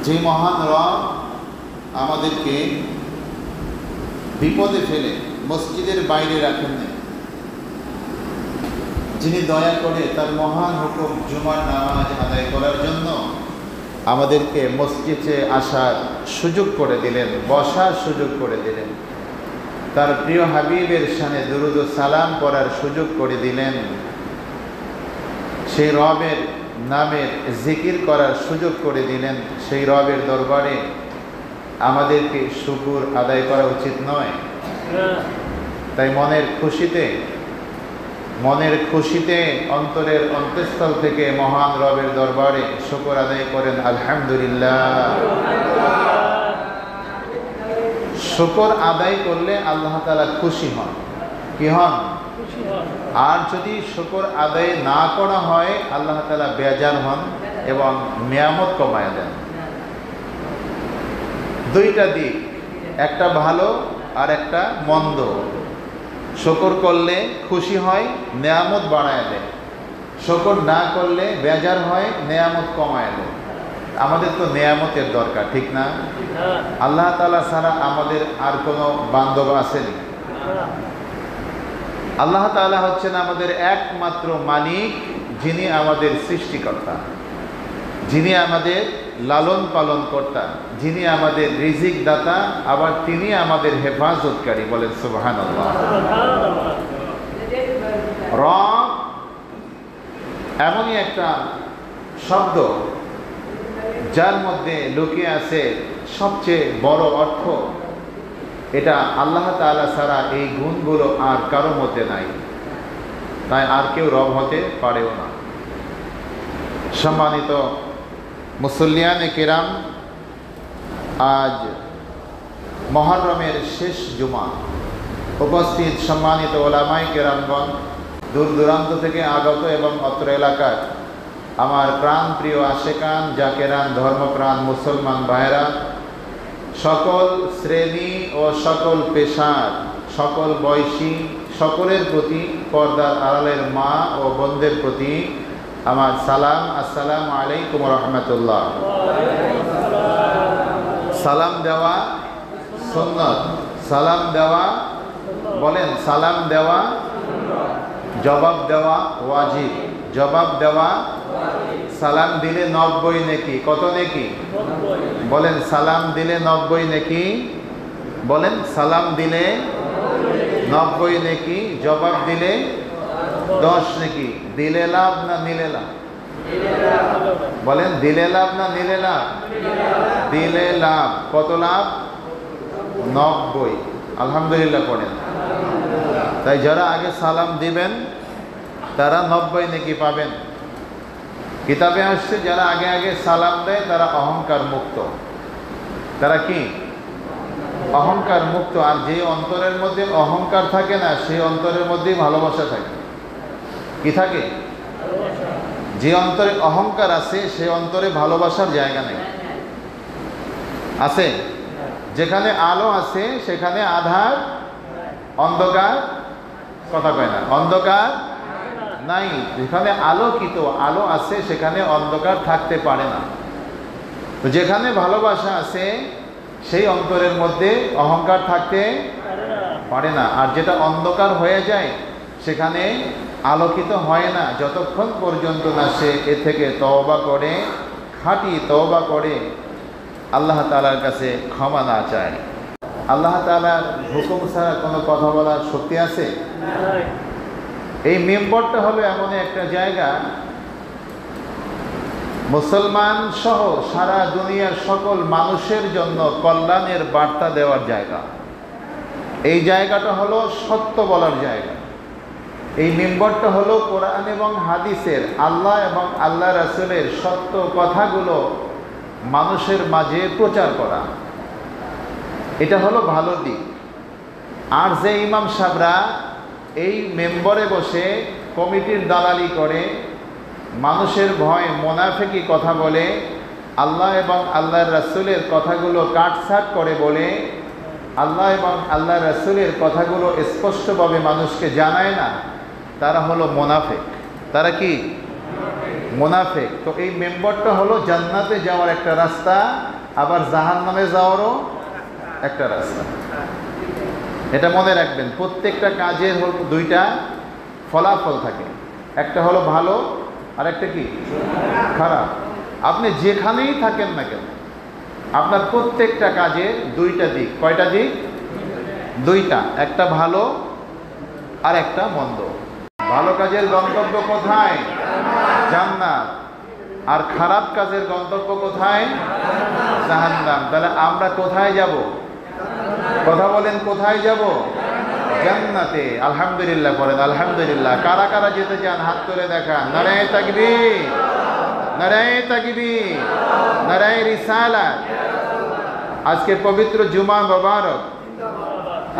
যে মহান রব আমাদেরকে বিপদে ফেলে মসজিদের বাইরে রাখেন না, যিনি দয়া করে তার মহান হুকুম জুমার নামাজ আদায় করার জন্য আমাদেরকে মসজিদে আসার সুযোগ করে দিলেন, বসার সুযোগ করে দিলেন, তার প্রিয় হাবিবের শানে দুরুদ ও সালাম করার সুযোগ করে দিলেন, সেই রবের নামের জিকির করার সুযোগ করে দিলেন, সেই রবের দরবারে আমাদেরকে শুকর আদায় করা উচিত নয়? তাই মনের খুশিতে অন্তরের অন্তঃস্থল থেকে মহান রবের দরবারে শুকর আদায় করেন আলহামদুলিল্লাহ। শুকর আদায় করলে আল্লাহ তাআলা খুশি হন। কি হন? আর যদি শুকর আদায় না করা হয় আল্লাহ তাআলা বেজার হন এবং নিয়ামত কমায় দেন। দুইটা দিক, একটা ভালো আর একটা মন্দ। শুকর করলে খুশি হয়, নিয়ামত বাড়ায় দেয়। শুকর না করলে বেজার হয়, নিয়ামত কমায় দেয়। আমাদের তো নিয়ামতের দরকার, ঠিক না? আল্লাহ তাআলা ছাড়া আমাদের আর কোনো বান্ধব আসেনি। আল্লাহ তাআলা হচ্ছেন আমাদের একমাত্র মালিক, যিনি আমাদের সৃষ্টিকর্তা, যিনি আমাদের লালন পালন কর্তা, যিনি আমাদের রিজিক দাতা, আবার তিনি আমাদের হেফাজতকারী। বলেন সুবহানাল্লাহ। রব এমনই একটা শব্দ যার মধ্যে লুকিয়ে আছে সবচেয়ে বড় অর্থ। এটা আল্লাহ তাআলা ছাড়া এই গুণগুলো আর কারো মধ্যে নাই, তাই আর কেউ রব হতে পারেও না। সম্মানিত মুসল্লিয়ানে কিরাম, আজ মুহররমের শেষ জুমা। উপস্থিত সম্মানিত ওলামায়ে কেরামগণ, দূর দূরান্ত থেকে আগত এবং অত্র এলাকার আমার প্রাণ প্রিয় আশেকান জাকেরান ধর্মপ্রাণ মুসলমান ভাইরা, সকল শ্রেণী ও সকল পেশার, সকল বয়সী সকলের প্রতি, পর্দার আড়ালের মা ও বোনদের প্রতি আমার সালাম। আসসালামু আলাইকুম রহমতুল্লাহ। সালাম দেওয়া সুন্নত, সালাম দেওয়া, বলেন সালাম দেওয়া, জবাব দেওয়া ওয়াজিব, জবাব দেওয়া। সালাম দিলে 90 নেকি। কত নেকি? বলেন সালাম দিলে 90 নেকি। বলেন সালাম দিলে 90 নেকি, জবাব দিলে 10 নেকি। দিলে লাভ না নিলে লাভ? বলেন দিলে লাভ না নিলে লাভ? দিলে লাভ। কত লাভ? 90। আলহামদুলিল্লাহ পড়েন। তাই যারা আগে সালাম দিবেন তারা 90 নেকি পাবেন। কিতাবে আসছে যারা আগে আগে সালাম দেয় তারা অহংকার মুক্ত। তারা কি? অহংকার মুক্ত। আর যে অন্তরের মধ্যে অহংকার থাকে না, সেই অন্তরের মধ্যেই ভালোবাসা থাকে। কি থাকে? যে অন্তরে অহংকার আছে সেই অন্তরে ভালোবাসার জায়গা নেই। আছে? যেখানে আলো আছে সেখানে আধার, অন্ধকার, কথা কয় না, অন্ধকার নাই। যেখানে আলোকিত আলো আছে সেখানে অন্ধকার থাকতে পারে না। তো যেখানে ভালোবাসা আছে সেই অন্তরের মধ্যে অহংকার থাকতে পারে না। আর যেটা অন্ধকার হয়ে যায় সেখানে আলোকিত হয় না, যতক্ষণ পর্যন্ত না সে এ থেকে তওবা করে, খাঁটি তওবা করে আল্লাহ তাআলার কাছে ক্ষমা না চায়। আল্লাহ তাআলার হুকুম ছাড়া কোনো কথা বলার শক্তি আছে? এই মিম্বরটা হলো এমন একটা জায়গা, মুসলমান সহ সারা দুনিয়ার সকল মানুষের জন্য কল্যাণের বার্তা দেওয়ার জায়গা। এই জায়গাটা হলো সত্য বলার জায়গা। এই মিম্বরটা হলো কোরআন এবং হাদিসের, আল্লাহ এবং আল্লাহ রাসূলের সত্য কথাগুলো মানুষের মাঝে প্রচার করা। এটা হলো ভালো দিক। আর যে ইমাম সাহেবরা এই মেম্বরে বসে কমিটির দালালি করে, মানুষের ভয় মোনাফেকি কথা বলে, আল্লাহ এবং আল্লাহর রাসূলের কথাগুলো কাটছাঁট করে বলে, আল্লাহ এবং আল্লাহ রাসূলের কথাগুলো স্পষ্টভাবে মানুষকে জানায় না, তারা হলো মোনাফেক। তারা কি? মুনাফিক। তো এই মেম্বরটা হলো জান্নাতে যাওয়ার একটা রাস্তা। আবার জাহান্নামে যাওয়ারও একটা রাস্তা। এটা মনে রাখবেন, প্রত্যেকটা কাজের দুইটা ফলাফল থাকে, একটা হলো ভালো আর একটা কি খারাপ। আপনি যেখানেই থাকেন না কেন, আপনার প্রত্যেকটা কাজে দুইটা দিক। কয়টা দিক? দুইটা, একটা ভালো আর একটা মন্দ। ভালো কাজের গন্তব্য কোথায়? জান্নাত। আর খারাপ কাজের গন্তব্য কোথায়? জাহান্নাম। তাহলে আমরা কোথায় যাব? কথা বলেন, কোথায় যাব? জান্নাতে। আলহামদুলিল্লাহ পড়েন, আলহামদুলিল্লাহ। কারা কারা যেতে চান হাত তুলে দেখান। নারায়ে তাকবীর, নারায়ে তাকবীর, নারায়ে রিসালাত। আজকে পবিত্র জুমা মুবারক।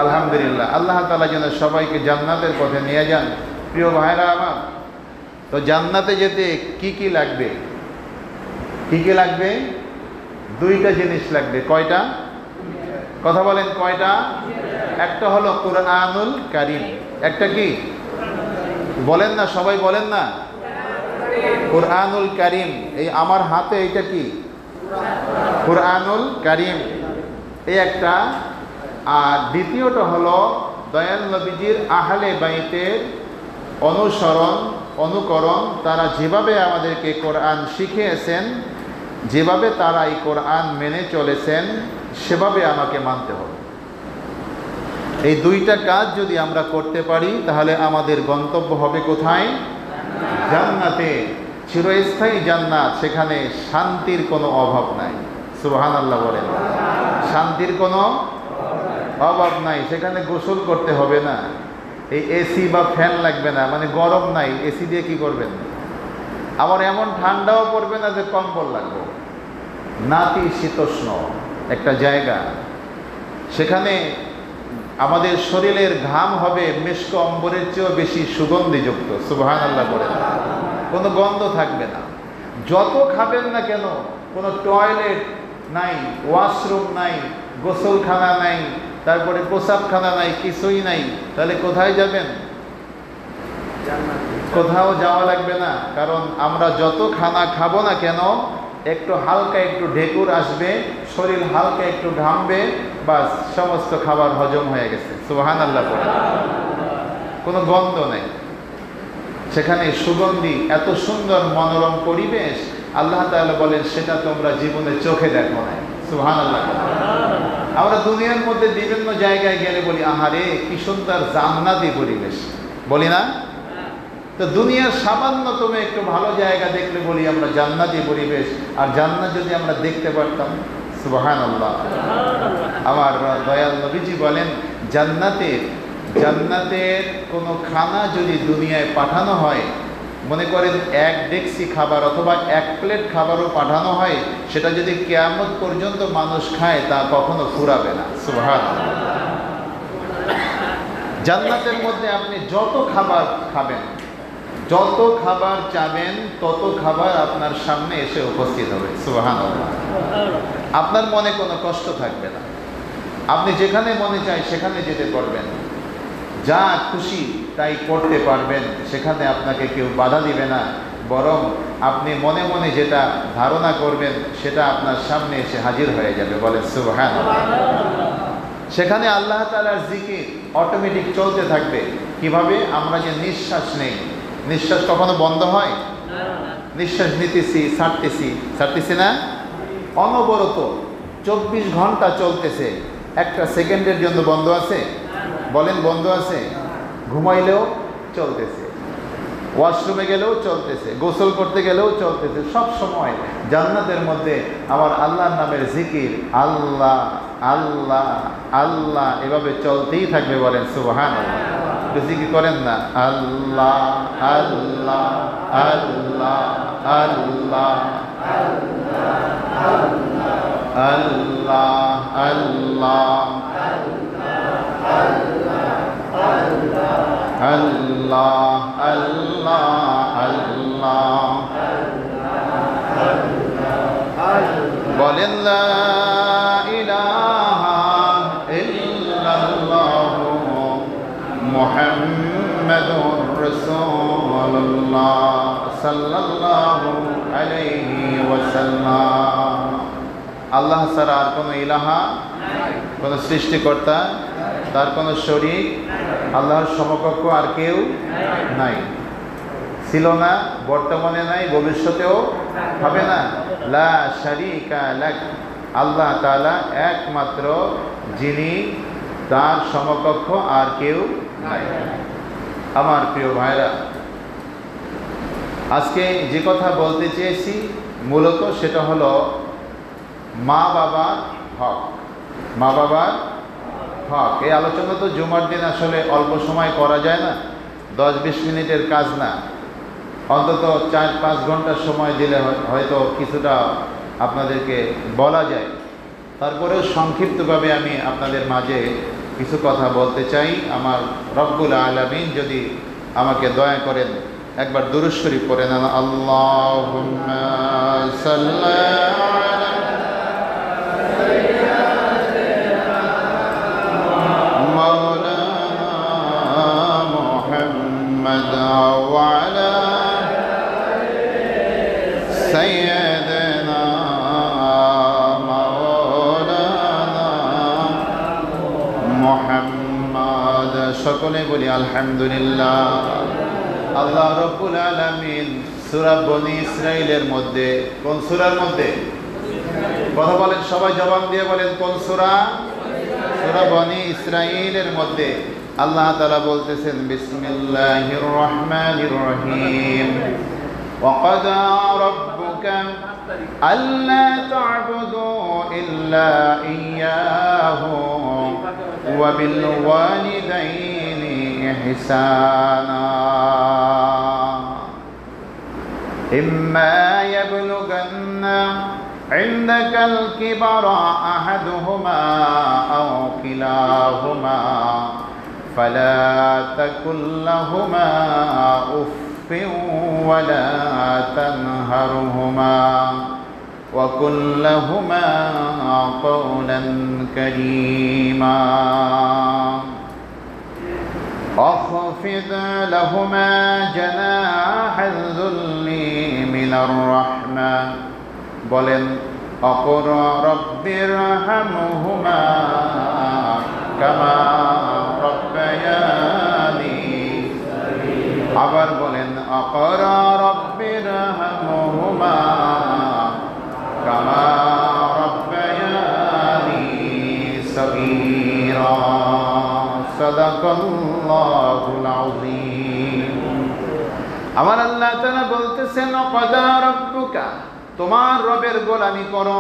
আলহামদুলিল্লাহ, আল্লাহ তাআলা যেন সবাইকে জান্নাতের পথে নিয়ে যান। প্রিয় ভাইরা আমার, তো জান্নাতে যেতে কি কি লাগবে? কি কি লাগবে? দুইটা জিনিস লাগবে। কয়টা? কথা বলেন, কয়টা? একটা হলো কুরআনুল কারীম। একটা কি বলেন না, সবাই বলেন না, কুরআনুল কারীম। এই আমার হাতে এইটা কি? কুরআনুল কারীম, এই একটা। আর দ্বিতীয়টা হলো দয়াল নবীজির আহলে বাইতের অনুসরণ, অনুকরণ। তারা যেভাবে আমাদেরকে কোরআন শিখিয়েছেন, যেভাবে তারা এই কোরআন মেনে চলেছেন, সেভাবে আমাকে মানতে হবে। এই দুইটা কাজ যদি আমরা করতে পারি, তাহলে আমাদের গন্তব্য হবে কোথায়? জান্নাতে, চিরস্থায়ী জান্নাত। সেখানে শান্তির কোনো অভাব নাই। সুবহানাল্লাহ বলেন। শান্তির কোনো অভাব নাই। সেখানে গোসল করতে হবে না, এই এসি বা ফ্যান লাগবে না, মানে গরম নাই, এসি দিয়ে কি করবেন? আবার এমন ঠান্ডাও পড়বে না যে কম্বল লাগবে। নাতিশীতোষ্ণ একটা জায়গা। সেখানে আমাদের শরীরের ঘাম হবে মেশক অম্বরের চেয়েও বেশি সুগন্ধিযুক্ত। সুবহানাল্লাহ বলেন। কোনো গন্ধ থাকবে না। যত খাবেন না কেন, কোনো টয়লেট নাই, ওয়াশরুম নাই, গোসলখানা নাই, তারপরে প্রসাবখানা নাই, কিছুই নাই। তাহলে কোথায় যাবেন? কোথাও যাওয়া লাগবে না। কারণ আমরা যত খানা খাবো না কেন, একটু হালকা একটু ঢেকুর আসবে, শরীর হালকা একটু ঘামবে, বাস সমস্ত খাবার হজম হয়ে গেছে। সুবহানাল্লাহ বলেন। কোনো গন্ধ নেই সেখানে। সুগন্ধি, এত সুন্দর মনোরম পরিবেশ, আল্লাহ তাআলা বলেন সেটা তোমরা জীবনে চোখে দেখো না। সুবহানাল্লাহ। আমরা দুনিয়ার মধ্যে বিভিন্ন জায়গায় গেলে বলি, আহারে কি সুন্দর জান্নাতি পরিবেশ, বলি না? তো দুনিয়ার সামান্যতম একটু ভালো জায়গা দেখলে বলি আমরা জান্নাতি পরিবেশ। আর জান্নাত যদি আমরা দেখতে পারতাম। সুবহানাল্লাহ। আমার দয়াল নবীজি বলেন, জান্নাতের কোনো খানা যদি দুনিয়ায় পাঠানো হয়, মনে করেন এক ডেকসি খাবার অথবা এক প্লেট খাবারও পাঠানো হয়, সেটা যদি কিয়ামত পর্যন্ত মানুষ খায়, তা কখনো ফুরাবে না। সুবহানাল্লাহ। জান্নাতের মধ্যে আপনি যত খাবার খাবেন, যত খাবার চাবেন, তত খাবার আপনার সামনে এসে উপস্থিত হবে। সুবহানাল্লাহ। আপনার মনে কোনো কষ্ট থাকবে না। আপনি যেখানে মনে চায় সেখানে যেতে পারবেন, যা খুশি তাই করতে পারবেন। সেখানে আপনাকে কেউ বাধা দিবে না, বরং আপনি মনে মনে যেটা ধারণা করবেন সেটা আপনার সামনে এসে হাজির হয়ে যাবে। বলেন সুবহানাল্লাহ। সেখানে আল্লাহ তাআলার জিকির অটোমেটিক চলতে থাকবে। কিভাবে? আমরা যে নিঃশ্বাস নেই, নিঃশ্বাস কখনো বন্ধ হয়? নিঃশ্বাস নিতেছি, ছাড়তেছি না, অনবরত 24 ঘন্টা চলতেছে। একটা সেকেন্ডের জন্য বন্ধ আছে? বলেন, বন্ধ আছে? ঘুমাইলেও চলতেছে, ওয়াশরুমে গেলেও চলতেছে, গোসল করতে গেলেও চলতেছে। সব সময় জান্নাতের মধ্যে আমার আল্লাহর নামের জিকির, আল্লাহ আল্লাহ আল্লাহ এভাবে চলতেই থাকবে। বলেন সুবহানাল্লাহ। জিকির করেন না, আল্লাহ আল্লাহ আল্লাহ আল্লাহ আল্লাহ আল্লাহ আল্লাহ আল্লাহ বলেন লা ইলাহা ইল্লাল্লাহ মুহাম্মাদুর রাসূলুল্লাহ সাল্লাল্লাহু আলাইহি ওয়াসাল্লাম। আল্লাহ ছাড়া আর কোনো ইলাহা, কোনো সৃষ্টিকর্তা, তার কোনো শরীক, আল্লাহর সমকক্ষ আর কেউ নাই, ছিল না, বর্তমানে নাই, ভবিষ্যতেও হবে না। লা শারীকা লাক, আল্লাহ তাআলা একমাত্র যিনি, তার সমকক্ষ আর কেউ নাই। আমার প্রিয় ভাইরা, আজকে যে কথা বলতে চেয়েছি মূলত সেটা হলো মা বাবার হক। মা বাবার হক, এই আলোচনা তো জুমার দিন আসলে অল্প সময় করা যায় না, 10-20 মিনিটের কাজ না, অন্তত 4-5 ঘন্টার সময় দিলে হয়তো কিছুটা আপনাদেরকে বলা যায়। তারপরেও সংক্ষিপ্তভাবে আমি আপনাদের মাঝে কিছু কথা বলতে চাই। আমার রব্বুল আলামিন যদি আমাকে দয়া করেন একবার দুরূদ শরীফ পড়ে নেন, আল্লাহুম্মা সাল্লি সকলে বলি আলহামদুলিল্লাহ। আল্লাহ রাব্বুল আলামিন সূরা বনী ইসরাঈলের মধ্যে, কোন সূরার মধ্যে? কথা বলেন, সবাই জবাব দিয়ে বলেন কোন সূরা? সূরা বনী ইসরাঈলের মধ্যে আল্লাহ তাআলা বলতেছেন, বিসমিল্লাহির রহমানির রহিম, ওয়া ক্বাদা রাব্বুকা আল্লা তা'বুদু ইল্লা ইয়্যাহু ওয়া বিল ওয়ালিদাইনি ইহসানা ইম্মা ইয়াবলুগান্না عندك الكبر أحدهما أو كلاهما فلا تقل لهما أف ولا تنهرهما وقل لهما قولا كريما واخفض لهما جناح الذل من الرحمة বলেন, অকুর রব্বির হামহুমা কামা রব্বায়ানি, আবার বলেন, অকুর রব্বির হামহুমা কামা রব্বায়ানি সগীরা। সাদাকাল্লাহুল আযীম। আমার আল্লাহ তাআলা বলতেছেন, ওয়াকাদা রাব্বুকা, তোমার রবের গোলামি করো,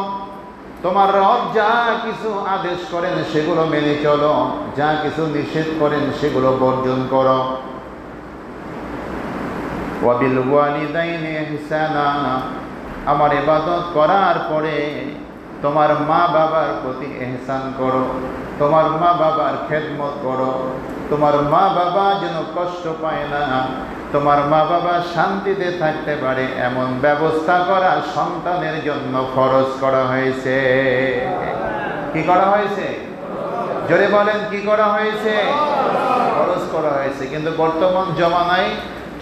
তোমার রব যা কিছু আদেশ করেন সেগুলো মেনে চলো, যা কিছু নিষেধ করেন সেগুলো বর্জন করো। ওয়া বিল ওয়ালিদাইনি ইহসানা, আমার ইবাদত করার পরে তোমার মা বাবার প্রতি ইহসান করো, তোমার মা বাবার খেদমত করো, তোমার মা বাবা যেন কষ্ট পায় না, তোমার মা বাবা শান্তিতে থাকতে পারে এমন ব্যবস্থা করা সন্তানের জন্য ফরজ করা হয়েছে। কি করা হয়েছে? জোরে বলেন, কি করা হয়েছে? ফরজ করা হয়েছে। কিন্তু বর্তমান জমানায়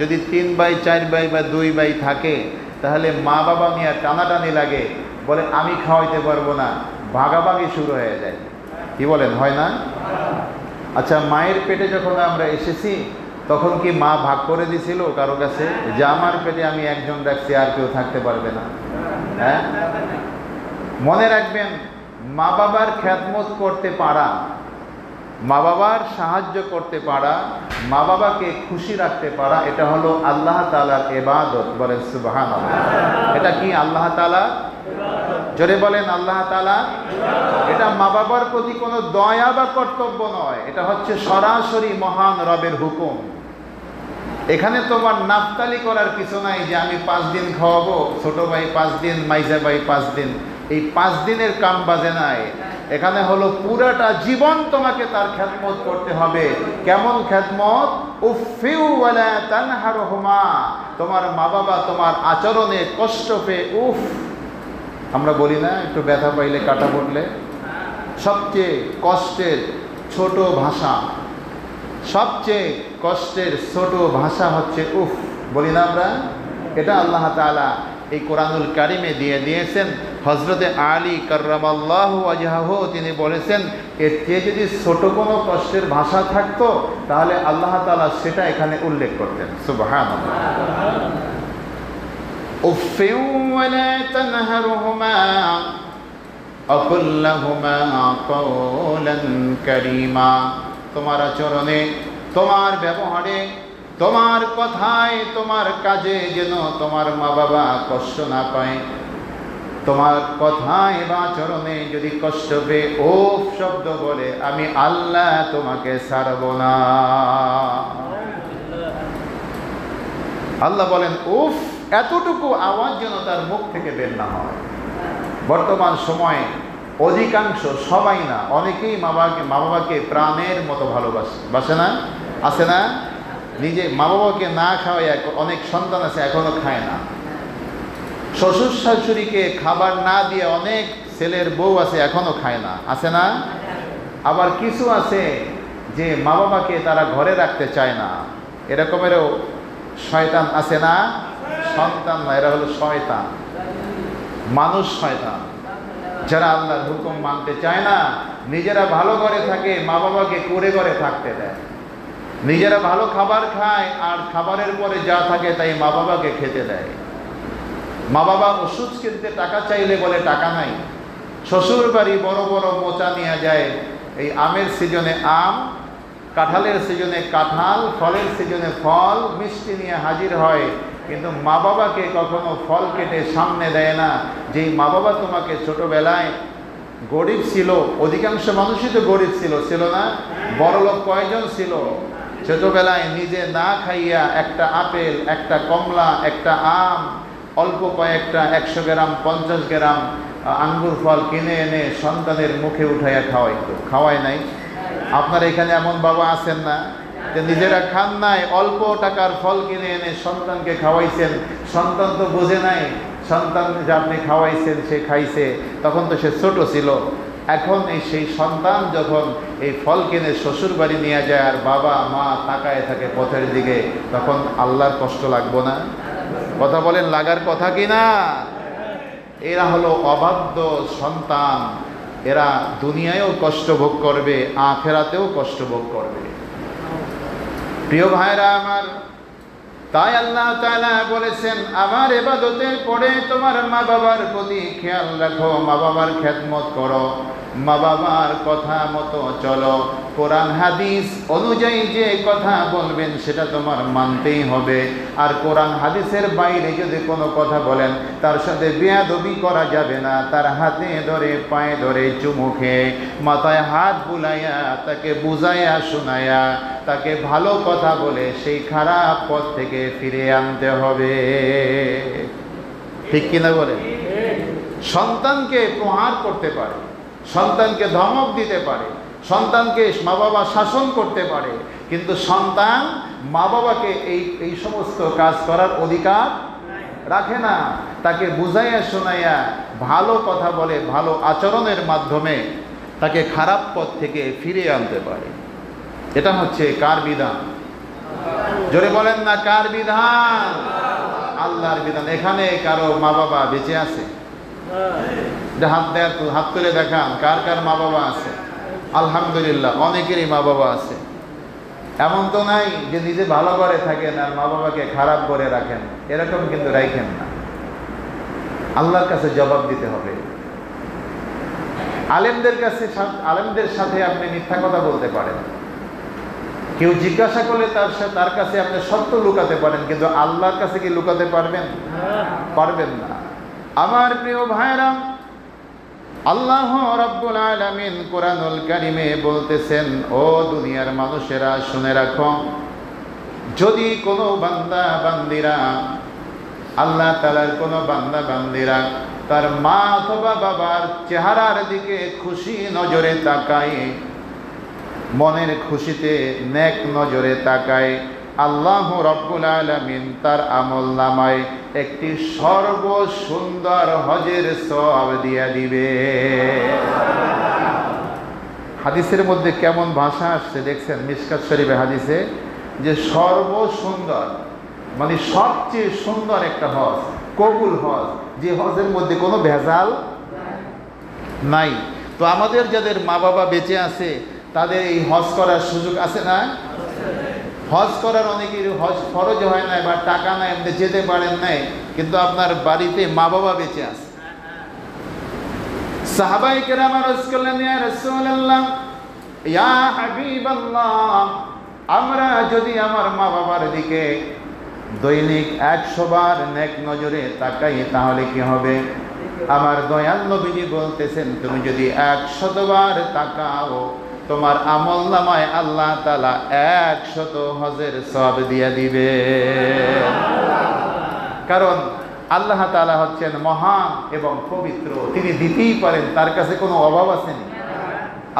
যদি 3 ভাই 4 ভাই বা 2 ভাই থাকে, তাহলে মা বাবা নিয়ে টানাটানি লাগে, বলে আমি খাওয়াইতে পারবো না, ভাগাভাগি শুরু হয়ে যায়। কি বলেন, হয় না? আচ্ছা, মায়ের পেটে যখন আমরা এসেছি তখন কি মা ভাগ করে দিছিল কারো কাছে যে আমার পেটে আমি একজন রাখছি আর কেউ থাকতে পারবে না? হ্যাঁ, মনে রাখবেন, মা বাবার খেদমত করতে পারা, মা বাবার সাহায্য করতে পারা, মা বাবাকে খুশি রাখতে পারা, এটা হলো আল্লাহ তাআলার ইবাদত। বলেন সুবহানাল্লাহ। এটা কি? আল্লাহ তাআলা। জোরে বলেন, আল্লাহ তাআলা। এটা মা বাবার প্রতি কোনো দয়া বা কর্তব্য নয়, এটা হচ্ছে সরাসরি মহান রবের হুকুম। এখানে তোমার নাফতালি করার কিছু নাই যে আমি 5 দিন খাওয়াবো, ছোট ভাই 5 দিন, মাইজা ভাই 5 দিন, এই 5 দিনের কাম বাজে নাই। এখানে হলো পুরাটা জীবন তোমাকে তার খেদমত করতে হবে। কেমন খেদমত? উফিউ ওয়ালা তানহারহুমা, তোমার মা বাবা তোমার আচরণে কষ্ট পেয়ে উফ, আমরা বলি না একটু ব্যথা পাইলে কাটা পড়লে, সবচেয়ে কষ্টের ছোট ভাষা, সবচেয়ে কষ্টের ছোট ভাষা হচ্ছে উফ, বলি না আমরা? এটা আল্লাহ তাআলা এই কোরআনুল কারিমে দিয়ে দিয়েছেন। হযরতে আলী কাররামাল্লাহু ওয়াজহাহু তিনি বলেছেন, এর চেয়ে যদি ছোট কোনো কষ্টের ভাষা থাকতো তাহলে আল্লাহ তাআলা সেটা এখানে উল্লেখ করতেন। সুবহানাল্লাহ। উফিউ ওয়ালা তানহারহুমা আকুল লাহুমা কাওলান কারীমা। তোমার আচরণে, তোমার ব্যবহারে, তোমার কথায়, তোমার কাজে যেন তোমার মা বাবা কষ্ট না পায়। তোমার কথায় বা আচরণে যদি কষ্ট পেয়ে উফ শব্দ বলে, আমি আল্লাহ তোমাকে ছাড়ব না। আল্লাহ বলেন উফ, এতটুকু আওয়াজ যেন তার মুখ থেকে বের না হয়। বর্তমান সময়ে অধিকাংশ, সবাই না, অনেকেই মা বাবাকে প্রাণের মতো ভালোবাসে, বাসে না? আছে না? নিজে মা বাবাকে না খাওয়াই অনেক সন্তান আছে এখনো খায় না। শ্বশুর শাশুড়িকে খাবার না দিয়ে অনেক ছেলের বউ আছে এখনো খায় না, আছে না? আবার কিছু আছে যে মা বাবাকে তারা ঘরে রাখতে চায় না, এরকমেরও শয়তান আছে না? সন্তান না, এরা হলো শয়তান, মানুষ শয়তান, যারা আল্লাহর হুকুম মানতে চায় না। নিজেরা ভালো ঘরে থাকে, মা বাবাকে কুঁড়ে ঘরে থাকতে দেয়। নিজেরা ভালো খাবার খায় আর খাবারের পরে যা থাকে তাই মা বাবাকে খেতে দেয়। মা বাবা ওষুধ কিনতে টাকা চাইলে বলে টাকা নাই। শ্বশুর বাড়ি বড় বড় মোচা নিয়ে যায়, এই আমের সিজনে আম, কাঁঠালের সিজনে কাঁঠাল, ফলের সিজনে ফল, মিষ্টি নিয়ে হাজির হয়, কিন্তু মা বাবাকে কখনো ফল কেটে সামনে দেয় না। যেই মা বাবা তোমাকে ছোটবেলায় গরিব ছিল, অধিকাংশ মানুষই তো গরিব ছিল, ছিল না? বড়লোক কয়জন ছিল? ছোটবেলায় নিজে না খাইয়া একটা আপেল, একটা কমলা, একটা আম, অল্প কয়েকটা 100 গ্রাম 50 গ্রাম আঙ্গুর ফল কিনে এনে সন্তানের মুখে উঠাইয়া খাওয়াইতো, খাওয়ায় নাই? আপনার এখানে এমন বাবা আছেন না যে নিজেরা খান নাই, অল্প টাকার ফল কিনে এনে সন্তানকে খাওয়াইছেন? সন্তান তো বোঝে নাই, সন্তান যে আপনি খাওয়াইছেন সে খাইছে, তখন তো সে ছোট ছিল। এখন সেই সন্তান যখন এই ফল কিনে শ্বশুর বাড়ি নিয়ে যায় আর বাবা মা তাকায় থাকে পথের দিকে, তখন আল্লাহর কষ্ট লাগবো না? কথা বলেন, লাগার কথা কি না? এরা হলো অবাধ্য সন্তান, এরা দুনিয়ায়ও কষ্ট ভোগ করবে, আখিরাতেও কষ্ট ভোগ করবে। প্রিয় ভাইরা আমার, তাই আল্লাহ তাআলা বলেছেন, আমার ইবাদতের পরে তোমার মা বাবার প্রতি খেয়াল রাখো, মা বাবার খেদমত করো, মা বাবার কথা মতো চলো। কোরআন হাদিস অনুযায়ী যে কথা বলবেন সেটা তোমার মানতেই হবে। আর কোরআন হাদিসের বাইরে যদি কোনো কথা বলেন তার সাথে বেয়াদবি করা যাবে না। তার হাতে ধরে, পায়ে ধরে, চুমু খেয়ে, মাথায় হাত বুলাইয়া, তাকে বুঝাইয়া শোনাইয়া, তাকে ভালো কথা বলে সেই খারাপ পথ থেকে ফিরে আনতে হবে। ঠিক কিনা বলেন? সন্তানকে প্রহার করতে পারে, সন্তানকে ধমক দিতে পারে, সন্তানকে মা বাবা শাসন করতে পারে, কিন্তু সন্তান মা বাবাকে এই সমস্ত কাজ করার অধিকার রাখে না। তাকে বুঝাইয়া শোনাইয়া ভালো কথা বলে, ভালো আচরণের মাধ্যমে তাকে খারাপ পথ থেকে ফিরিয়ে আনতে পারে। এটা হচ্ছে কার বিধান? জোরে বলেন না, কার বিধান? আল্লাহর বিধান। এখানে কারো মা বাবা বেঁচে আছে? হাত তুলে দেখান, কার কার মা বাবা আছে? আলহামদুলিল্লাহ, অনেকেরই মা বাবা আছে। এমন তো নাই যে নিজে ভালো করে থাকেন আর মা বাবাকে খারাপ করে রাখেন, এরকম কিন্তু রাখেন না। আল্লাহর কাছে জবাব দিতে হবে। আলেমদের সাথে আপনি মিথ্যা কথা বলতে পারেন, কেউ জিজ্ঞাসা করলে তার কাছে আপনি সত্য লুকাতে পারেন, কিন্তু আল্লাহর কাছে কি লুকাতে পারবেন? পারবেন না। আমার প্রিয় ভাইরা, আল্লাহ রাব্বুল আলামিন কোরআনুল কারীমে বলতেছেন, ও দুনিয়ার মানুষেরা শুনে রাখো, যদি কোনো বান্দা বান্দিরা, আল্লাহ তাআলার কোনো বান্দা বান্দিরা তার মা অথবা বাবার চেহারার দিকে খুশি নজরে তাকায়, মনের খুশিতে নেক নজরে তাকায়, আল্লাহ রাব্বুল আলামিন তার আমলনামায় একটি সর্বসুন্দর হজের সওয়াব দিয়া দিবে। হাদিসের মধ্যে কেমন ভাষা আসছে দেখছেন? মিশকাত শরীফে হাদিসে যে সর্বসুন্দর মানে সবচেয়ে সুন্দর একটা হজ, কবুল হজ, যে হজের মধ্যে কোনো ভেজাল নাই। তো আমাদের যাদের মা বাবা বেঁচে আছে তাদের এই হজ করার সুযোগ আছে না? হজ করার অনেকের হজ ফরজ হয় না বা টাকা নাই, এমনি যেতে পারেন নাই, কিন্তু আপনার বাড়িতে মা বাবা বেঁচে আছে। সাহাবাই কেরাম আরজ করলেন, ইয়া রাসূলুল্লাহ, ইয়া হাবিবাল্লাহ, আমরা যদি আমার মা বাবার দিকে দৈনিক 100 বার নেক নজরে তাকাই তাহলে কি হবে? আমার দয়াল নবীজি বলতেছেন, তুমি যদি 100 বার তাকাও তোমার আমল নামায় আল্লাহ তাআলা 100 হজের সওয়াব দিয়ে দিবে। কারণ আল্লাহ তাআলা হচ্ছেন মহান এবং পবিত্র, তিনি দিতেই পারেন, তার কাছে কোনো অভাব আছে না।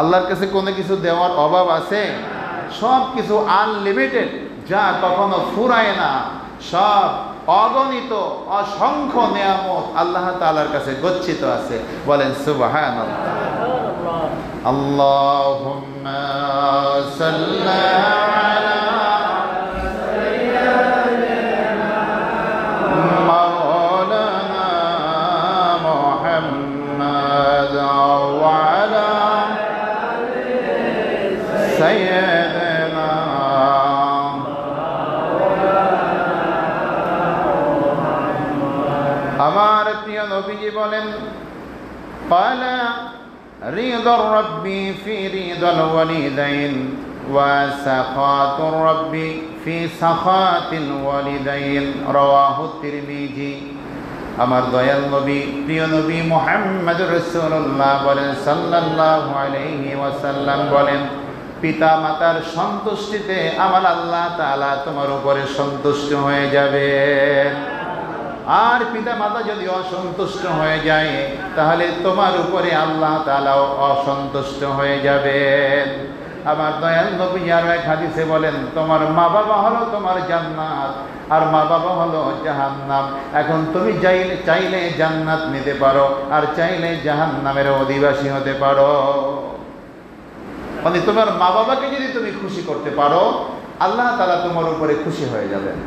আল্লাহর কাছে কোনো কিছু দেওয়ার অভাব আছে? সব কিছু আনলিমিটেড, যা কখনো ফুরায় না, সব অগণিত অসংখ্য নিয়ামত আল্লাহ তাআলার কাছে গচ্ছিত আছে। বলেন সুবহানাল্লাহ। আল্লাহুম্মা সাল্লি আলা মাওলানা মুহাম্মাদ ওয়া আলা সাইয়্যিদিনা। আমার প্রিয় নবীজি বলেন, ক্বালা রিদার রাব্বি ফি রিদাল ওয়ালিদাইন ওয়া সাখাতুর রাব্বি ফি সাখাতিল ওয়ালিদাইন, রাওয়াহু তিরমিজি। আমার দয়াল নবী, প্রিয় নবী মুহাম্মদুর রাসূলুল্লাহ বলেন সাল্লাল্লাহু আলাইহি ওয়াসাল্লাম বলেন, পিতা মাতার সন্তুষ্টিতে আমার আল্লাহ তাআলা তোমার উপরে সন্তুষ্ট হয়ে যাবেন। আর পিতা মাতা যদি অসন্তুষ্ট হয়ে যায় তাহলে তোমার উপরে আল্লাহ তাআলাও অসন্তুষ্ট হয়ে যাবেন। আমার দয়াল নবী আরো এক হাদিসে বলেন, তোমার মা বাবা হলো তোমার জান্নাত আর মা বাবা হলো জাহান্নাম। এখন তুমি চাইলে জান্নাত নিতে পারো আর চাইলে জাহান্নামের অধিবাসী হতে পারো। মানে তোমার মা বাবাকে যদি তুমি খুশি করতে পারো আল্লাহ তাআলা তোমার উপরে খুশি হয়ে যাবেন।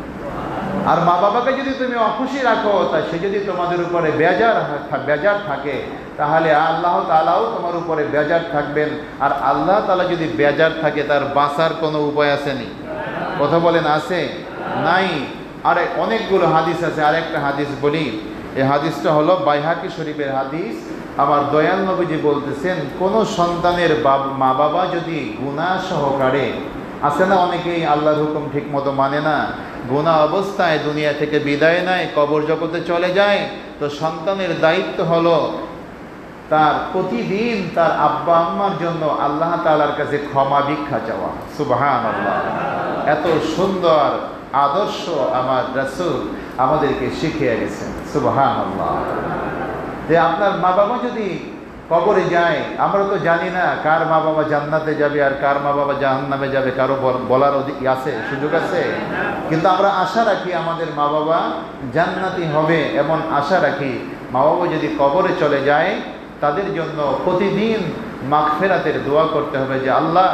আর মা বাবাকে যদি তুমি অখুশি রাখো, তা সে যদি তোমাদের উপরে বেজার থাকে তাহলে আল্লাহ তাআলাও তোমার উপরে বেজার থাকবেন। আর আল্লাহ তাআলা যদি বেজার থাকে তার বাঁচার কোনো উপায় আসেনি? কথা বলেন, আছে? নাই। আর অনেকগুলো হাদিস আছে। আরেকটা হাদিস বলি, এই হাদিসটা হলো বাইহাকি শরীফের হাদিস। আমার দয়াল নবীজি বলতেছেন, কোনো সন্তানের মা বাবা যদি গুনাহ সহকারে, আছে না অনেকেই আল্লাহর হুকুম ঠিক মতো মানে না, গুনাহ অবস্থায় দুনিয়া থেকে বিদায় নেয়, কবর জগতে চলে যায়, তো সন্তানের দায়িত্ব হলো তার প্রতিদিন তার আব্বা আম্মার জন্য আল্লাহ তাআলার কাছে ক্ষমা ভিক্ষা চাওয়া। সুবহানাল্লাহ। এত সুন্দর আদর্শ আমার রাসূল আমাদেরকে শিখিয়ে গেছেন। সুবহানাল্লাহ। যে আপনার মা বাবা যদি কবরে যায়, আমরা তো জানি না কার মা বাবা জান্নাতে যাবে আর কার মা বাবা জাহান্নামে যাবে, কারো বলার আছে? সুযোগ আছে? কিন্তু আমরা আশা রাখি আমাদের মা বাবা জান্নাতি হবে, এমন আশা রাখি। মা বাবা যদি কবরে চলে যায় তাদের জন্য প্রতিদিন মাগফিরাতের দোয়া করতে হবে যে আল্লাহ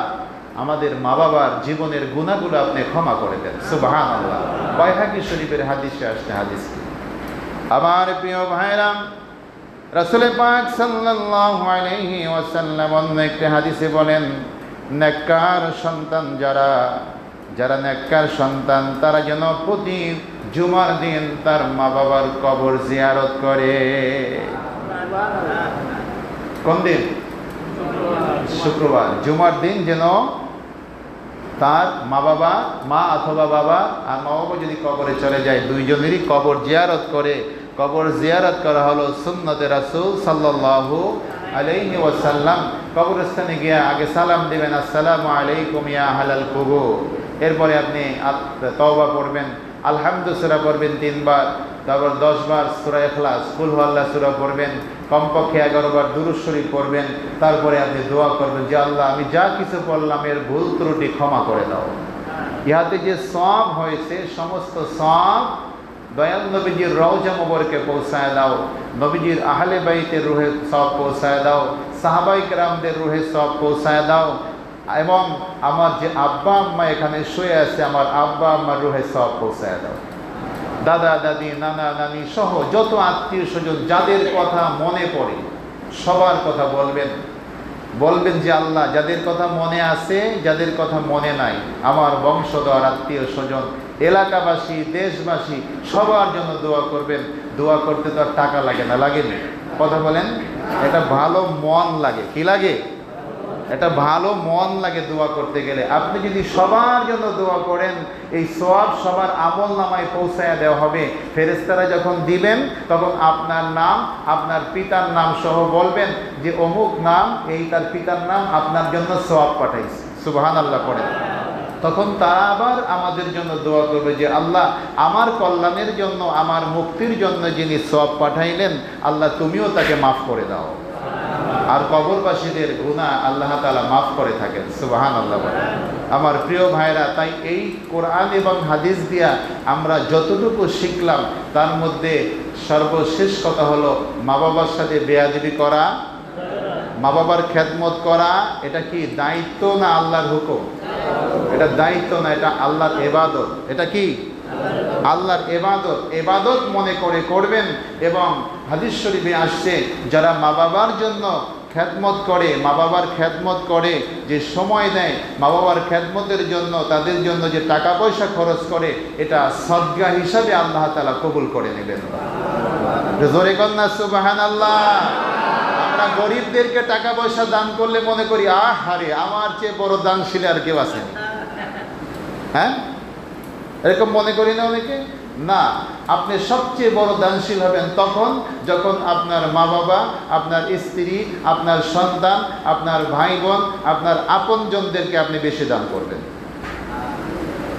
আমাদের মা বাবার জীবনের গুনাহগুলো আপনি ক্ষমা করে দেন। সুবহানাল্লাহ। বাইহাকি শরীফের হাদিসে আসছে হাদিসটি। আমার প্রিয় ভাইরা, রাসূল পাক সাল্লাল্লাহু আলাইহি ওয়াসাল্লাম অন্য একটি হাদিসে বলেন, নেককার সন্তান যারা নেককার সন্তান তারা যেন প্রতি জুমার দিন তার মা বাবার কবর জিয়ারত করে। কোন দিন? শুক্রবার। জুমার দিন যেন তার মা অথবা বাবা আর মা বাবা যদি কবরে চলে যায়, দুইজনেরই কবর জিয়ারত করে। কবর জিয়ারত করা হলো সুন্নতে রাসূল সাল্লাল্লাহু আলাইহি ওয়াসাল্লাম। কবরস্থানে গিয়ে আগে সালাম দিবেন, আসসালামু আলাইকুম ইয়া আহলাল কুবুর। এরপরে আপনি তওবা পড়বেন, আলহামদু সূরা পড়বেন 3 বার, তারপর 10 বার সূরা ইখলাস, কুল হুয়াল্লাহ সূরা পড়বেন, কমপক্ষে 11 বার দুরূদ শরীফ পড়বেন। তারপরে আপনি দোয়া করবেন যে আল্লাহ আমি যা কিছু পড়লাম এর ভুল ত্রুটি ক্ষমা করে দাও। ইহাতে যে সওয়াব হয়েছে সমস্ত সওয়াব দয়াল নবীজির রওজা মুবারকে পৌঁছায় দাও, নবীজির আহলে বাইতের রুহে সওয়াব পৌঁছায় দাও, সাহাবায়ে কেরামদের রুহে সওয়াব পৌঁছায় দাও, এবং আমার যে আব্বা আম্মা এখানে শুয়ে আছে আমার আব্বা আম্মার রুহে সওয়াব পৌঁছায় দাও। দাদা দাদি নানা নানি সহ যত আত্মীয় স্বজন যাদের কথা মনে পড়ে সবার কথা বলবেন, বলবেন যে আল্লাহ যাদের কথা মনে আছে, যাদের কথা মনে নাই, আমার বংশধর, আত্মীয় স্বজন, এলাকাবাসী, দেশবাসী সবার জন্য দোয়া করবেন। দোয়া করতে তো আর টাকা লাগে না, লাগেনি? কথা বলেন। এটা ভালো মন লাগে। কি লাগে? এটা ভালো মন লাগে দোয়া করতে গেলে। আপনি যদি সবার জন্য দোয়া করেন, এই সওয়াব সবার আমল নামায় পৌঁছায়া দেওয়া হবে। ফেরেশতারা যখন দিবেন তখন আপনার নাম, আপনার পিতার নাম সহ বলবেন যে অমুক নাম, এই তার পিতার নাম, আপনার জন্য সওয়াব পাঠাইছে। সুবহানাল্লাহ পড়েন। তখন তারা আবার আমাদের জন্য দোয়া করবে যে আল্লাহ আমার কল্যাণের জন্য, আমার মুক্তির জন্য যিনি সওয়াব পাঠাইলেন, আল্লাহ তুমিও তাকে মাফ করে দাও। আর কবরবাসীদের গুনাহ আল্লাহ তাআলা মাফ করে থাকেন। সুবহানাল্লাহ। আমার প্রিয় ভাইরা, তাই এই কোরআন এবং হাদিস দিয়া আমরা যতটুকু শিখলাম তার মধ্যে সর্বশেষ কথা হলো মা বাবার সাথে বেয়াদবি করা, মা বাবার খেদমত করা, এটা কি দায়িত্ব না আল্লাহর হুকুম? এটা দায়িত্ব না, এটা আল্লাহর ইবাদত। এটা কি? আল্লাহর ইবাদত। ইবাদত মনে করে করবেন। এবং হাদিস শরীফে আসছে, যারা মা বাবার জন্য খেদমত করে, মা বাবার খেদমত করে, যে সময় দেয়, মা বাবার খেদমতের জন্য, তাদের জন্য যে টাকা পয়সা খরচ করে, এটা সদকা হিসাবে আল্লাহ তাআলা কবুল করে নেবেন। জোরে কন্যা সুবহানাল্লাহ। আমরা গরিবদেরকে টাকা পয়সা দান করলে মনে করি আহারে আমার চেয়ে বড় দানশীল আর কেউ আসেনি। হ্যাঁ, এরকম মনে করি না অনেকে? না, আপনি সবচেয়ে বড় দানশীল হবেন তখন যখন আপনার মা বাবা, আপনার স্ত্রী, আপনার সন্তান, আপনার ভাই বোন, আপনার আপনজনদেরকে আপনি বেশি দান করবেন।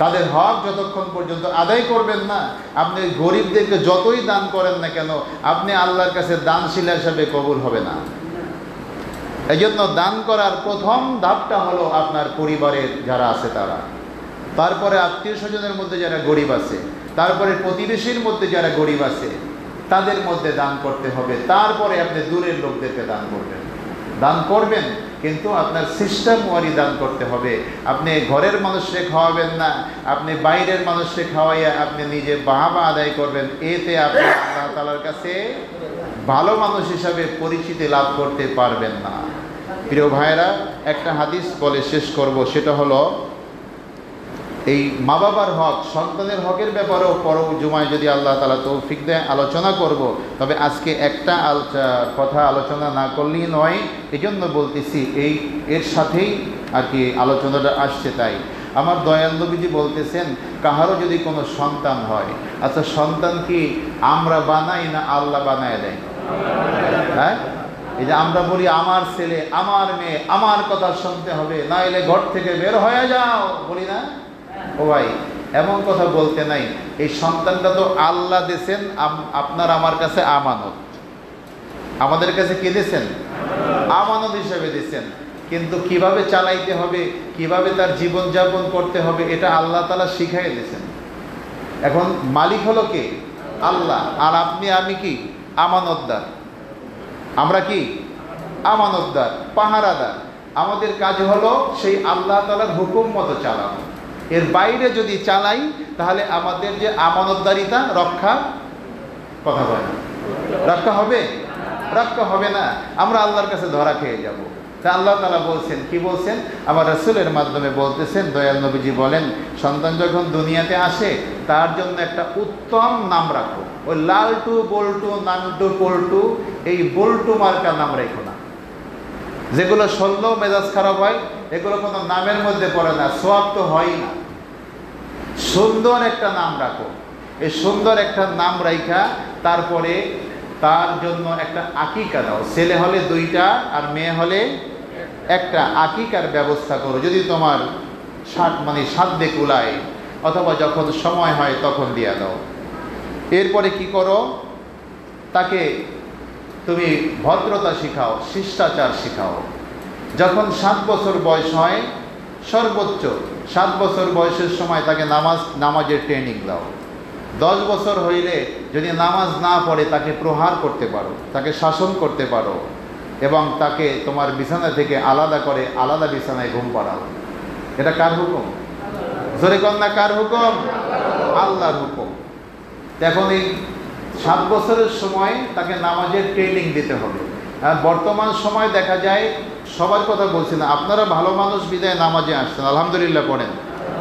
তাদের হক যতক্ষণ পর্যন্ত আদায় করবেন না, আপনি গরিবদেরকে যতই দান করেন না কেন, আপনি আল্লাহর কাছে দানশীল হিসাবে কবুল হবে না। এই জন্য দান করার প্রথম ধাপটা হলো আপনার পরিবারের যারা আছে তারা, তারপরে আত্মীয় স্বজনের মধ্যে যারা গরিব আছে, তারপরে প্রতিবেশীর মধ্যে যারা গরিব আছে তাদের মধ্যে দান করতে হবে। তারপরে আপনি দূরের লোকদেরকে দান করবেন। দান করবেন কিন্তু আপনার সিস্টেম ওয়ারি দান করতে হবে। আপনি ঘরের মানুষকে খাওয়াবেন না, আপনি বাইরের মানুষকে খাওয়াইয়া আপনি নিজে বাহাবা আদায় করবেন। এতে আপনি আল্লাহ তাআলার কাছে ভালো মানুষ হিসাবে পরিচিতি লাভ করতে পারবেন না। প্রিয় ভাইরা, একটা হাদিস বলে শেষ করব, সেটা হলো এই মা বাবার হক, সন্তানের হকের ব্যাপারেও পরও জুমায় যদি আল্লাহ তাআলা তৌফিক দেয় আলোচনা করব। তবে আজকে একটা কথা আলোচনা না করলেই নয়, এই জন্য বলতেছি, এর সাথেই আর কি আলোচনাটা আসছে। তাই আমার দয়াল নবীজি বলতেছেন, কাহারও যদি কোনো সন্তান হয়, আচ্ছা সন্তান কি আমরা বানাই না আল্লাহ বানায় দেয়? হ্যাঁ, এই যে আমরা বলি আমার ছেলে, আমার মেয়ে, আমার কথা শুনতে হবে, না এলে ঘর থেকে বের হয়ে যাও, বলি না? ও ভাই, এমন কথা বলতে নাই। এই সন্তানটা তো আল্লাহ দিয়েছেন, আপনার আমার কাছে আমানত। আমাদের কাছে কি দিয়েছেন? আমানত হিসেবে দিয়েছেন। কিন্তু কিভাবে চালাইতে হবে, কিভাবে তার জীবনযাপন করতে হবে, এটা আল্লাহ তাআলা শিখাই দিয়েছেন। এখন মালিক হলো কে? আল্লাহ। আর আপনি আমি কি? আমানতদার। আমরা কি? আমানতদার, পাহারাদার। আমাদের কাজ হলো সেই আল্লাহ তাআলার হুকুম মতো চালানো। এর বাইরে যদি চালাই তাহলে আমাদের যে আমানতদারিতা রক্ষা, কথা বলে রক্ষা হবে? রক্ষা হবে না। আমরা আল্লাহর কাছে ধরা খেয়ে যাব। তা আল্লাহ তাআলা বলছেন, কি বলছেন? আমার রাসূলের মাধ্যমে বলতেছেন, দয়াল নবীজি বলেন, সন্তান যখন দুনিয়াতে আসে তার জন্য একটা উত্তম নাম রাখো। ওই লালটু, বল্টু, নান্টু, পল্টু, এই বল্টু মার্কা নাম রেখো না। যেগুলো শুনলেও মেজাজ খারাপ হয়, এগুলো কোনো নামের মধ্যে পড়ে না, সওয়াব তো হয় না। সুন্দর একটা নাম রাখো। এই সুন্দর একটা নাম রাখা তারপরে তার জন্য একটা আকিকা দাও। ছেলে হলে 2টা আর মেয়ে হলে 1টা। আকিকার ব্যবস্থা করো যদি তোমার সাধ্যে কুলায়, অথবা যখন সময় হয় তখন দিয়ে দাও। এরপরে কি করো? তাকে তুমি ভদ্রতা শিখাও, শিষ্টাচার শিখাও। যখন 7 বছর বয়স হয়, সর্বোচ্চ 7 বছর বয়সের সময় তাকে নামাজের ট্রেনিং দাও। 10 বছর হইলে যদি নামাজ না পড়ে তাকে প্রহার করতে পারো, তাকে শাসন করতে পারো, এবং তাকে তোমার বিছানা থেকে আলাদা করে আলাদা বিছানায় ঘুম পাড়াও। এটা কার হুকুম? জোরে কন্যা, কার হুকুম? আল্লাহর হুকুম। এখন এই 7 বছরের সময় তাকে নামাজের ট্রেনিং দিতে হবে। বর্তমান সময় দেখা যায়, সবার কথা বলছি না, আপনারা ভালো মানুষ বিদায় নামাজে আসছেন, আলহামদুলিল্লাহ পড়েন,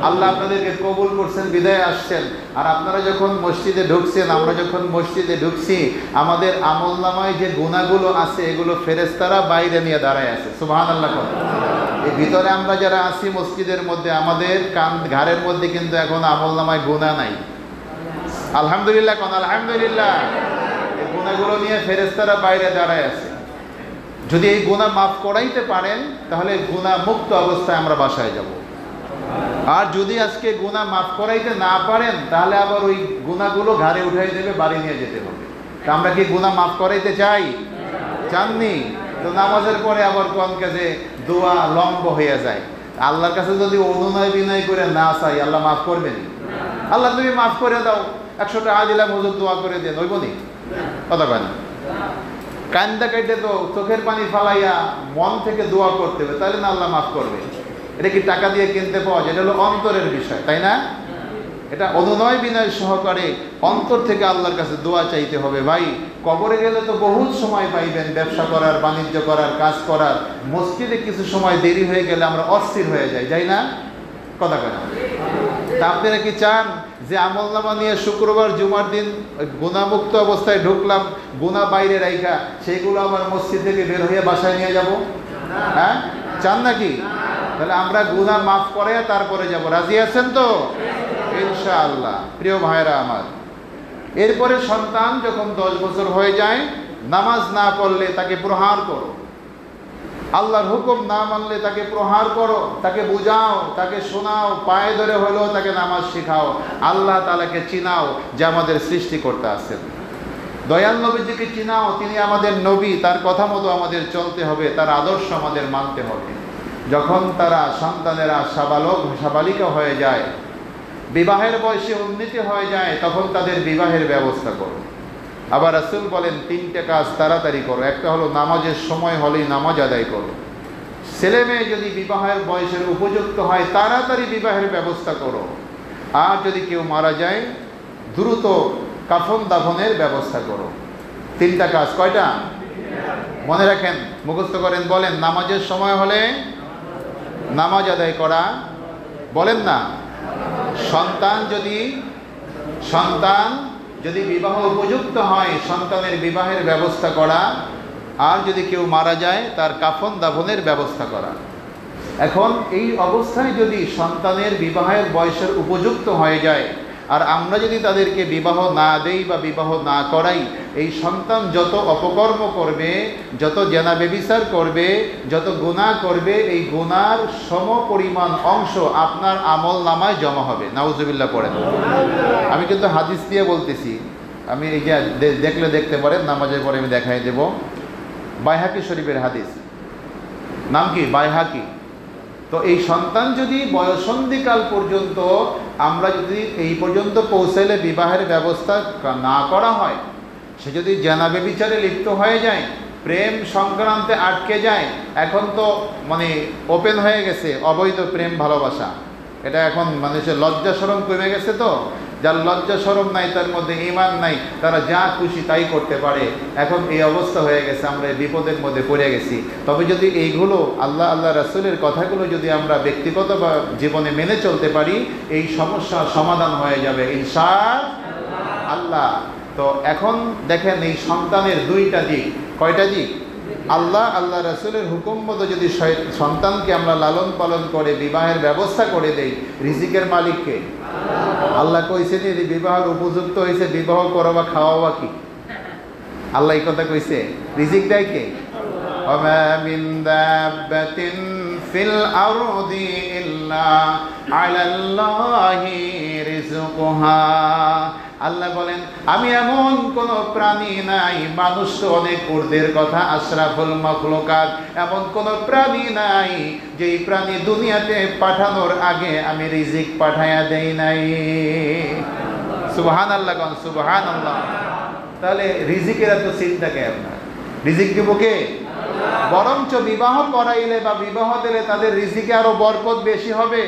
আল্লাহ আপনাদেরকে কবুল করছেন, বিদায় আসছেন। আর আপনারা যখন মসজিদে ঢুকছেন, আমরা যখন মসজিদে ঢুকছি, আমাদের আমলনামায় যে গুনাহগুলো আছে এগুলো ফেরেশতারা বাইরে নিয়ে দাঁড়ায় আছে, সুবহানাল্লাহ। এই ভিতরে আমরা যারা আছি মসজিদের মধ্যে, আমাদের ঘাড়ের মধ্যে কিন্তু এখন আমলনামায় গুনাহ নাই, আলহামদুলিল্লাহ কোন আলহামদুলিল্লাহ। এই গুনাহগুলো নিয়ে ফেরেশতারা বাইরে দাঁড়ায় আছে। যদি এই গুনাহ মাফ করাইতে পারেন তাহলে গুনাহ মুক্ত অবস্থায় আমরা বাসায় যাব। আর যদি আজকে গুনাহ মাফ করাইতে না পারেন তাহলে আবার ওই গুনাহগুলো ঘাড়ে উঠাই দেবে, বাড়ি নিয়ে যেতে হবে। তা আমরা কি গুনাহ মাফ করাইতে চাই? চাননি তো নামাজের পরে আবার কোন কাজে দোয়া লম্ব হয়ে যায়। আল্লাহর কাছে যদি অনুনয় বিনয় করে না চাই, আল্লাহ মাফ করবেন? আল্লাহ তুমি মাফ করে দাও, 100 টাকা দিলাম হুজুর দোয়া করে দেন, হইব নি? কথা কয় না। কান্দা কাইটে তো চোখের পানি ফালাইয়া মন থেকে দোয়া করতে হবে, তাহলে না আল্লাহ মাফ করবে। এটা কি টাকা দিয়ে কিনতে পাওয়া যায়? এটা হলো অন্তরের বিষয়, তাই না? এটা অনুনয় বিনয় সহকারে অন্তর থেকে আল্লাহর কাছে দোয়া চাইতে হবে। ভাই, কবরে গেলে তো বহুত সময় পাইবেন ব্যবসা করার, বাণিজ্য করার, কাজ করার। মসজিদে কিছু সময় দেরি হয়ে গেলে আমরা অস্থির হয়ে যাই, যাই না? কথা কয় না। তা আপনারা কি চান যে আমলনামা নিয়ে শুক্রবার জুমার দিন গুনাহমুক্ত অবস্থায় ঢুকলাম, গুনাহ বাইরে রাইখা সেইগুলো আবার মসজিদ থেকে বের হয়ে বাসায় নিয়ে যাব? হ্যাঁ, চান নাকি? তাহলে আমরা গুনাহ মাফ করে তারপরে যাব, রাজি আছেন তো? ইনশাআল্লাহ। প্রিয় ভাইরা আমার, এরপরে সন্তান যখন 10 বছর হয়ে যায়, নামাজ না পড়লে তাকে প্রহার করো, আল্লাহর হুকুম না মানলে তাকে প্রহার করো, তাকে বুঝাও, তাকে শোনাও, পায়ে ধরে হলেও তাকে নামাজ শেখাও, আল্লাহ তাআলাকে চিনাও যে আমাদের সৃষ্টিকর্তা আছেন। দয়াল নবীজিকে চিনাও, তিনি আমাদের নবী, তার কথা মতো আমাদের চলতে হবে, তার আদর্শ আমাদের মানতে হবে। যখন তারা সন্তানেরা সাবালিকা হয়ে যায়, বিবাহের বয়সে উন্নীত হয়ে যায়, তখন তাদের বিবাহের ব্যবস্থা করো। আবার রাসূল বলেন 3টে কাজ তাড়াতাড়ি করো। একটা হলো নামাজের সময় হলেই নামাজ আদায় করো। ছেলে মেয়ে যদি বিবাহের বয়সের উপযুক্ত হয় তাড়াতাড়ি বিবাহের ব্যবস্থা করো। আর যদি কেউ মারা যায় দ্রুত কাফন দাফনের ব্যবস্থা করো। 3টা কাজ। কয়টা? মনে রাখেন, মুখস্থ করেন, বলেন। নামাজের সময় হলে নামাজ আদায় করা, বলেন না। সন্তান যদি বিবাহ উপযুক্ত হয় সন্তানের বিবাহের ব্যবস্থা করা, আর যদি কেউ মারা যায় তার কাফন দাফনের ব্যবস্থা করা। এখন এই অবস্থায় যদি সন্তানের বিবাহের বয়সের উপযুক্ত হয়ে যায় আর আমরা যদি তাদেরকে বিবাহ না দেই বা বিবাহ না করাই, এই সন্তান যত অপকর্ম করবে, যত জেনা ব্যভিচার করবে, যত গুনাহ করবে, এই গুনার সমপরিমাণ অংশ আপনার আমল নামায় জমা হবে। নাউজুবিল্লাহ পড়েন। আমি কিন্তু হাদিস দিয়ে বলতেছি, আমি এই যে দেখলে দেখতে পারেন, নামাজের পরে আমি দেখাই দেব। বাইহাকি শরীফের হাদিস। নাম কি? বাইহাকি। তো এই সন্তান যদি বয়সন্ধিকাল পর্যন্ত আমরা যদি এই পর্যন্ত পৌঁছাইলে বিবাহের ব্যবস্থা না করা হয়, সে যদি জেনা ব্যভিচারে লিপ্ত হয়ে যায়, প্রেম সংক্রান্তে আটকে যায়, এখন তো মানে ওপেন হয়ে গেছে অবৈধ প্রেম ভালোবাসা। এটা এখন মানুষের লজ্জা শরম কমে গেছে। তো যার লজ্জা শরম নাই, তার মধ্যে ঈমান নাই, তারা যা খুশি তাই করতে পারে। এখন এই অবস্থা হয়ে গেছে, আমরা এই বিপদের মধ্যে পড়ে গেছি। তবে যদি এইগুলো আল্লাহ রাসূলের কথাগুলো যদি আমরা ব্যক্তিগত বা জীবনে মেনে চলতে পারি, এই সমস্যার সমাধান হয়ে যাবে ইনশাআল্লাহ। তো এখন দেখেন, এই সন্তানের 2টা দিক। কয়টা দিক? আল্লাহ রাসূলের হুকুম মতো যদি সন্তানকে আমরা লালন পালন করে বিবাহের ব্যবস্থা করে দেই, রিজিকের মালিককে আল্লাহ কইছে যে বিবাহের উপযুক্ত হয়েছে, বিবাহ করবা খাওয়াবা কি? আল্লাহ এই কথা কইছে। রিজিক দেয় কে? ওয়া মিন দাব্বাতিন ফিল আরদি ইল্লা আলাল্লাহি রিজকুহা। আল্লাহ বলেন, আমি এমন কোন প্রাণী নাই, মানুষ তো অনেক ঊর্ধ্বের কথা, আশরাফুল মাখলুকাত, এমন কোন প্রাণী নাই যেই প্রাণী দুনিয়াতে পাঠানোর আগে আমি রিজিক পাঠায়া দেই নাই। সুবহানাল্লাহ কোন সুবহানাল্লাহ। তাহলে রিজিকের এত চিন্তা কে? আপনার রিজিক দিব কে? বরঞ্চ বিবাহ করাইলে বা বিবাহ দিলে তাদের রিজিকে আরো বরকত বেশি হবে।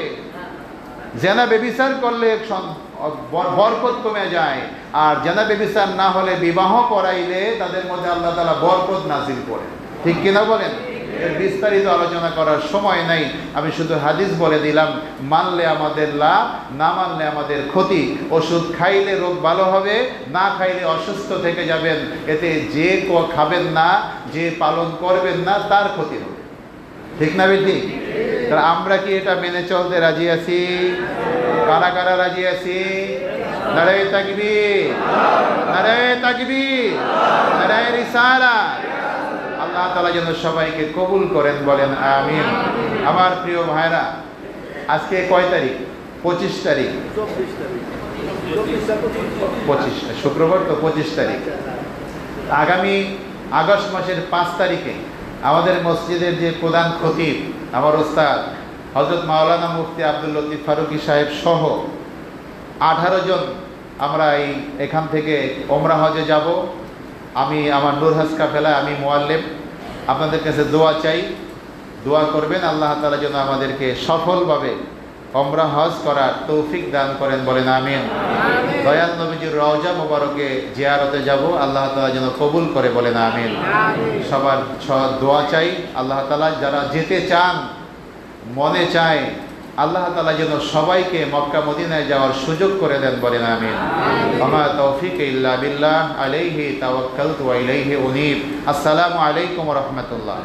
জেনা ব্যভিচার করলে বরকত কমে যায়, আর জেনা ব্যভিচার না হলে বিবাহ করাইলে তাদের মধ্যে আল্লাহ তাআলা বরকত নাজিল করেন। ঠিক কিনা বলেন? এর বিস্তারিত আলোচনা করার সময় নাই, আমি শুধু হাদিস বলে দিলাম। মানলে আমাদের লাভ, না মানলে আমাদের ক্ষতি। ওষুধ খাইলে রোগ ভালো হবে, না খাইলে অসুস্থ থেকে যাবেন। এতে যে খাবেন না, যে পালন করবেন না, তার ক্ষতি হবে। ঠিক না বেঠি? তাহলে আমরা কি এটা মেনে চলতে রাজি আছি? কারা কারা রাজি আছি? নারায়ে তাকবীর, নারায়ে তাকবীর, নারায়ে রিসালাত। আল্লাহ তাআলা যেন সবাইকে কবুল করেন, বলেন আমিন। আমার প্রিয় ভাইরা, আজকে কয় তারিখ? 25 তারিখ। 25, শুক্রবার তো 25 তারিখ। আগামী আগস্ট মাসের 5 তারিখে আমাদের মসজিদের যে প্রধান খতিব, আমার ওস্তাদ হযরত মাওলানা মুফতি আব্দুল লতিফ ফারুকী সাহেব সহ 18 জন আমরা এখান থেকে ওমরা হজে যাব। আমি আমার নূর হাজ কাফেলা, আমি মুআল্লিম। আপনাদের কাছে দোয়া চাই, দোয়া করবেন আল্লাহ তাআলা যেন আমাদেরকে সফলভাবে ওমরা হজ করার তৌফিক দান করেন, বলেন আমিন। দয়াল নবীজির রওজা মোবারকে জিয়ারতে যাব, আল্লাহ তাআলা যেন কবুল করে, বলেন আমিন। সবার দোয়া চাই আল্লাহ তাআলা, যারা যেতে চান, মনে চায়, আল্লাহ তাআলা যেন সবাইকে মক্কা মদিনায় যাওয়ার সুযোগ করে দেন, বলেন আমিন। ওমা তৌফিক ইল্লা বিল্লাহ, আলাইহি তাওয়াক্কালতু ওয়া ইলাইহি উনীব। আসসালামু আলাইকুম ওয়া রাহমাতুল্লাহ।